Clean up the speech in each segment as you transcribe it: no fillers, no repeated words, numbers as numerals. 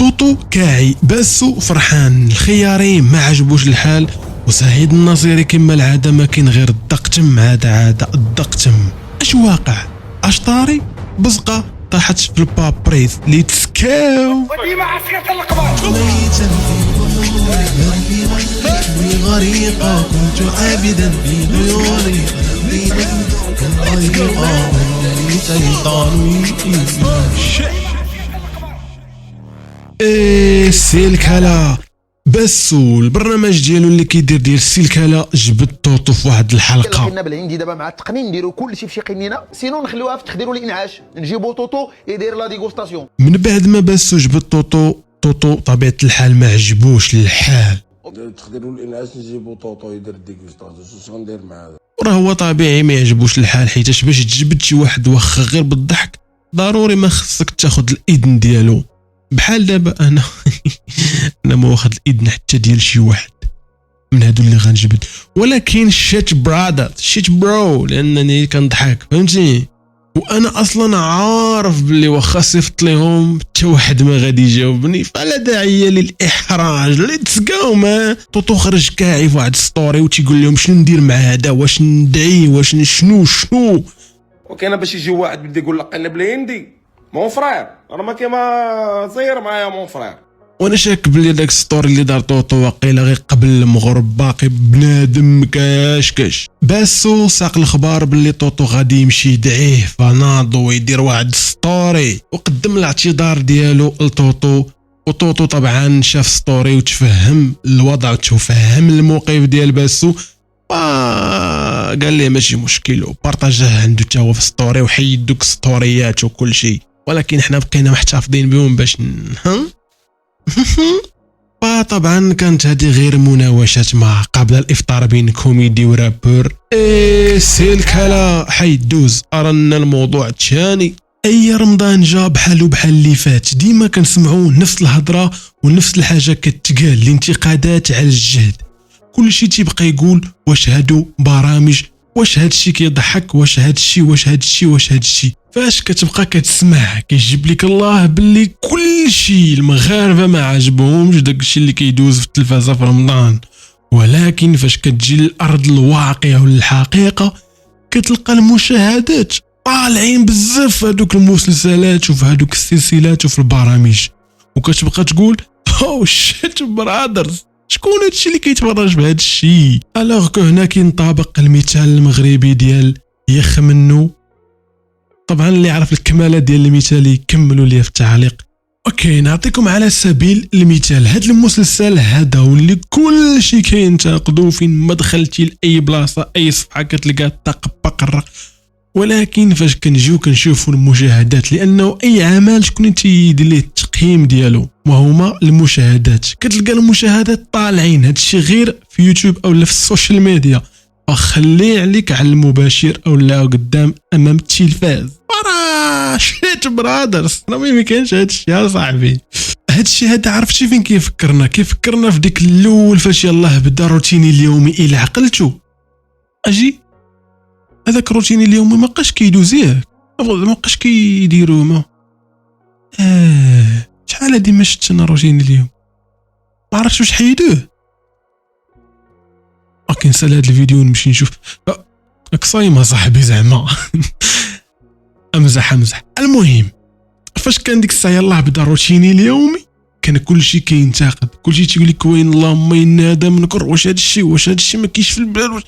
طوطو كاعي، باسو فرحان، الخياري ما عجبوش الحال، وسعيد النصيري كما العاده ما كاين غير الدقتم. عاده الدقتم. اش واقع؟ اش طاري؟ بزقه طاحت في البابريز اللي تسكاو وديما عسكرة القبر. ميتا في غريقة كنت عابدا في ديوري غريقة وانني شيطاني. سيلكالا باسو البرنامج ديالو اللي كيدير ديال سيلكالا جبد طوطو في واحد الحلقه. قلنا بالهندي دابا مع التقنين نديروا كلشي في شي قنينه، سينو نخليوها في تخدير الانعاش، نجيبوا طوطو يدير لا ديغوستاسيون. من بعد ما باسو جبد طوطو طبيعه الحال ما عجبوش الحال، تخدروا الانعاش نجيبوا طوطو يدير ديغوستاسيون. شنو غندير مع هذا؟ وراه هو طبيعي ما يعجبوش الحال، حيتاش باش تجبد شي واحد واخا غير بالضحك ضروري ما خصك تاخذ الاذن ديالو. بحال دابا انا انا ما واخد الاذن حتى ديال شي واحد من هادو اللي غنجبد، ولكن شيت برادر شيت برو لانني كنضحك فهمتي، وانا اصلا عارف باللي واخا صيفط لهم حتى واحد ما غادي يجاوبني، فلا داعي للاحراج. ليتس جو ما طوطو خرج كاعي في واحد ستوري وتيقول لهم شنو ندير مع هذا، واش ندعي، واش شنو وكاين باش يجي واحد بدا يقول لك انا بالهندي مون فرير، راه ما كيما صاير معايا مون فرير. وانا شاك بلي داك ستوري اللي دار طوطو واقيلا غير قبل المغرب باقي بنادم كاش. باسو ساق الخبار بلي طوطو غادي يمشي يدعيه فناضو ويدير واحد ستوري وقدم الاعتذار ديالو لطوطو، وطوطو طبعا شاف ستوري وتفهم الوضع وتفهم الموقف ديال باسو، قال لي ماشي مشكل وبارطاجاه عنده حتى هو في ستوري وحيد دوك ستوريات وكل شيء، ولكن حنا بقينا محتفظين بهم باش فطبعا كانت هذه غير مناوشات ما قبل الافطار بين كوميدي ورابور. سيلكالا حيدوز ارانا الموضوع الثاني. اي رمضان جا بحالو بحال اللي فات، ديما كنسمعوا نفس الهضره ونفس الحاجه كتقال، الانتقادات على الجهد، كل شيء تيبقى يقول واش هادو برامج، واش هادشي كيضحك، واش هادشي. فاش كتبقى كتسمع كيجيب لك الله باللي كل شيء المغاربه ما عجبهمش داكشي اللي كيدوز في التلفازه في رمضان، ولكن فاش كتجي للارض الواقع والحقيقه كتلقى المشاهدات طالعين بزاف في هذوك المسلسلات وفي هذوك السلسلات وفي البرامج، وكتبقى تقول او شيت برادرز شكون هادشي اللي كيتفرج بهذا الشيء. الوغ كو هنا كينطابق المثال المغربي ديال يخمنوا. طبعا اللي يعرف الكماله ديال المثال يكملوا لي في التعليق. اوكي نعطيكم على سبيل المثال هذا المسلسل هذا واللي كل شيء كينتقدوا، فين ما دخلتي لاي بلاصه اي صفحه كتلقى طق، ولكن فاش كنجيو كنشوفوا المشاهدات، لانه اي عمل شكون تيدير ليه التقييم ديالو وهما المشاهدات، كتلقى المشاهدات طالعين. هادشي غير في يوتيوب او في السوشيال ميديا، فخلي عليك على المباشر او لا قدام امام التلفاز. شيت برادرز راه ما كاينش هادشي يا صاحبي. هادشي هذا عرفتي فين كيفكرنا في ديك الاول فاش يلاه بدا روتيني اليومي الى عقلتو اجي هذاك روتيني اليومي ما بقاش كيدوزيه، ما بقاش كيديروا ما شحال هادي ما شفتش انا روتيني اليوم، ما عرفتش واش حيدوه. كنسال هاد الفيديو ونمشي نشوف صايمه صاحبي زعما امزح. المهم فاش كان ديك الساعه يلاه بدا روتيني اليومي كان كلشي كينتقد، كلشي تيقول لك وين اللهم ان هذا منكر، واش هادشي ما كاينش في البال.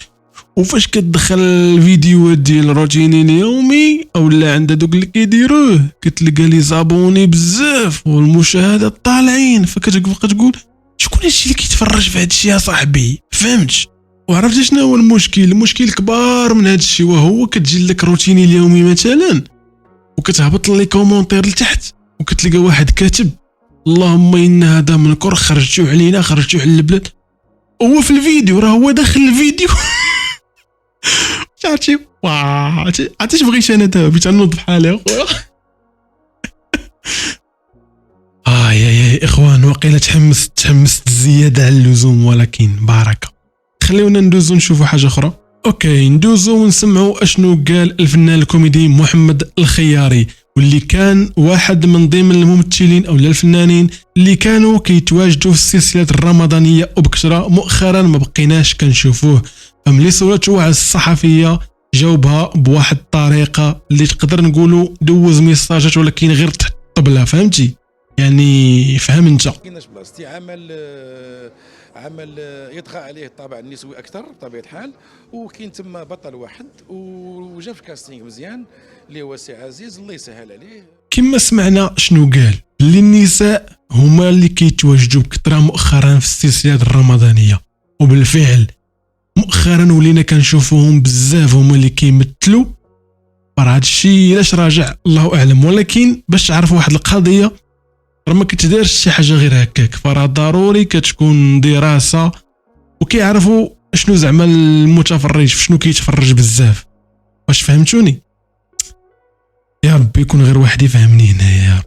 وفاش كتدخل الفيديوهات ديال روتيني اليومي او لا عند دوك اللي كيديروه كتلقى لي زابوني بزاف والمشاهدات طالعين، فكتبقى تقول شكون هادشي اللي كيتفرج في هادشي يا صاحبي، فهمتش؟ وعرفتي شنو هو المشكل كبار من هادشي، وهو كتجي لك روتيني اليومي مثلا وكتهبط لي كومونتير لتحت وكتلقى واحد كاتب اللهم ان هذا منكر خرجتوه علينا، خرجتوه على البلاد، هو في الفيديو راه هو داخل الفيديو. عرفتي عرفتي بغيت انا دابا بغيت نوض بحالي يا اخوان واقيلا تحمست زياده على اللزوم، ولكن بركه. خليونا ندوزو نشوفوا حاجه اخرى. اوكي ندوزو ونسمعوا اشنو قال الفنان الكوميدي محمد الخياري، واللي كان واحد من ضمن الممثلين او الفنانين اللي كانوا كيتواجدوا في السلسلات الرمضانيه وبكثره. مؤخرا ما بقيناش كنشوفوه، فملي سولته واحد الصحفيه جاوبها بواحد الطريقه اللي تقدر نقولوا دوز ميساجات ولكن غير تحت الطبله، فهمتي يعني؟ فهم انت. كايناش بلاصتي عمل يطغى عليه الطابع النسوي اكثر بطبيعه الحال، وكاين تما بطل واحد وجا في كاستينغ مزيان اللي هو سي عزيز الله يسهل عليه. كما سمعنا شنو قال، اللي النساء هما اللي كيتواجدوا بكثره مؤخرا في السلسلات الرمضانيه، وبالفعل مؤخرا ولينا كنشوفوهم بزاف هما اللي كيمثلوا. راه هذا الشيء علاش راجع الله اعلم، ولكن باش تعرفوا واحد القضيه راه ما كتدارش شي حاجه غير هكاك، فراه ضروري كتكون دراسه وكيعرفوا شنو زعما المتفرج في شنو كيتفرج بزاف. واش فهمتوني؟ يا ربي يكون غير واحد يفهمني هنايا يا رب.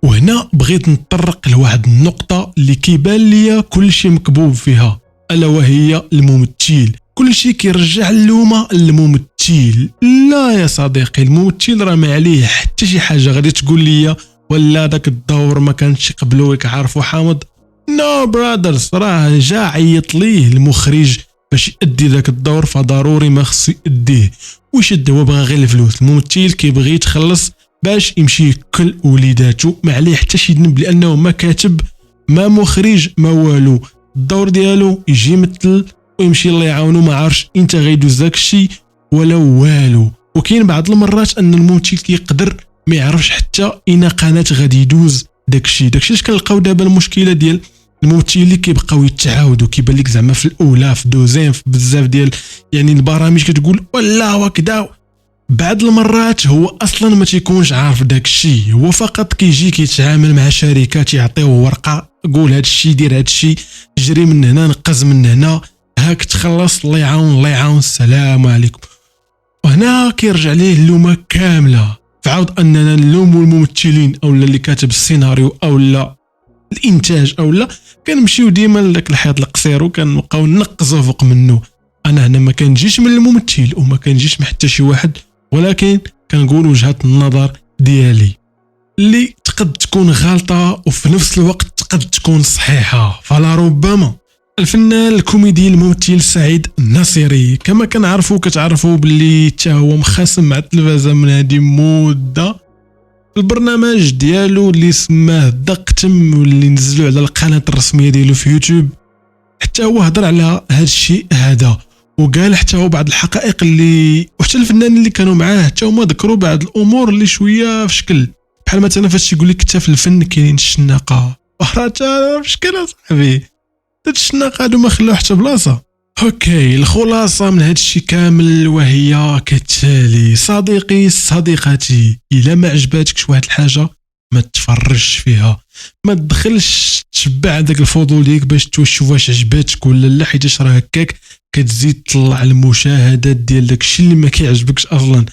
وهنا بغيت نطرق لواحد النقطه اللي كيبان ليا كلشي مكبوب فيها، الا وهي الممثل. كلشي كيرجع اللومه للممثل. لا يا صديقي، الممثل راه ما عليه حتى شي حاجه. غادي تقول لي ولا داك الدور ما كانش قبلو كيعرفوا حامض؟ نو برادرز، راه جا عيط ليه المخرج باش يأدي ذاك الدور، فضروري ما خصو يأديه. ويشد هو بغى غير الفلوس. الممثل كيبغي يتخلص باش يمشي ياكل وليداتو، ما عليه حتى شي ذنب لانه ما كاتب ما مخرج ما والو. الدور ديالو يجي يمثل ويمشي الله يعاونو، ما عارفش انت غيدوز داك الشيء ولا والو. وكاين بعض المرات ان الممثل كيقدر ما يعرفش حتى اين قناه غادي يدوز داكشي اش كنلقاو دابا المشكله ديال الممثلين اللي كيبقاو يتعاودوا. كيبان لك زعما في الاولى في دوزين في بزاف ديال يعني البرامج كتقول ولا وكذا، بعض المرات هو اصلا ما تيكونش عارف داكشي، هو فقط كيجي كيتعامل مع شركات يعطيوه ورقه قول هادشي دير هادشي جري من هنا نقز من هنا هاك تخلص الله يعاون الله يعاون السلام عليكم. وهنا كيرجع ليه اللومه كامله. فعاود اننا نلوموا الممثلين او اللي كاتب السيناريو او لا الانتاج او لا، كنمشيو ديما لذاك الحيط القصير وكنبقاو نقزوا فوق منه. انا هنا ما كنجيش من الممثل وما كنجيش من حتى شي واحد، ولكن كنقول وجهه النظر ديالي اللي تقد تكون غلطه وفي نفس الوقت تقد تكون صحيحه. فلا ربما الفنان الكوميدي الممثل سعيد الناصري كما كنعرفوا كتعرفوا باللي حتى هو مخاسم مع التلفازه من هذه مده. البرنامج ديالو اللي سماه دقتم واللي نزلوا على القناه الرسميه ديالو في يوتيوب، حتى هو هضر على هذا الشيء هذا وقال حتى هو بعض الحقائق اللي وحتى الفنانين اللي كانوا معاه حتى هما ذكروا بعض الامور اللي شويه في شكل، بحال مثلا فاش يقول لك حتى في الفن كاينين الشناقه. راه في شكل صاحبي هاد الشناقه هادو ما خلاو حتى بلاصه. اوكي، الخلاصه من هاد الشيء كامل وهي كالتالي: صديقي صديقتي، الا ما عجباتكش واحد الحاجه ما تفرجش فيها، ما تدخلش تشبع داك الفضول ديالك باش تشوف واش عجباتك ولا لا، حيت راه هكاك كتزيد تطلع المشاهدات ديال داكشي اللي ما كيعجبكش اصلا.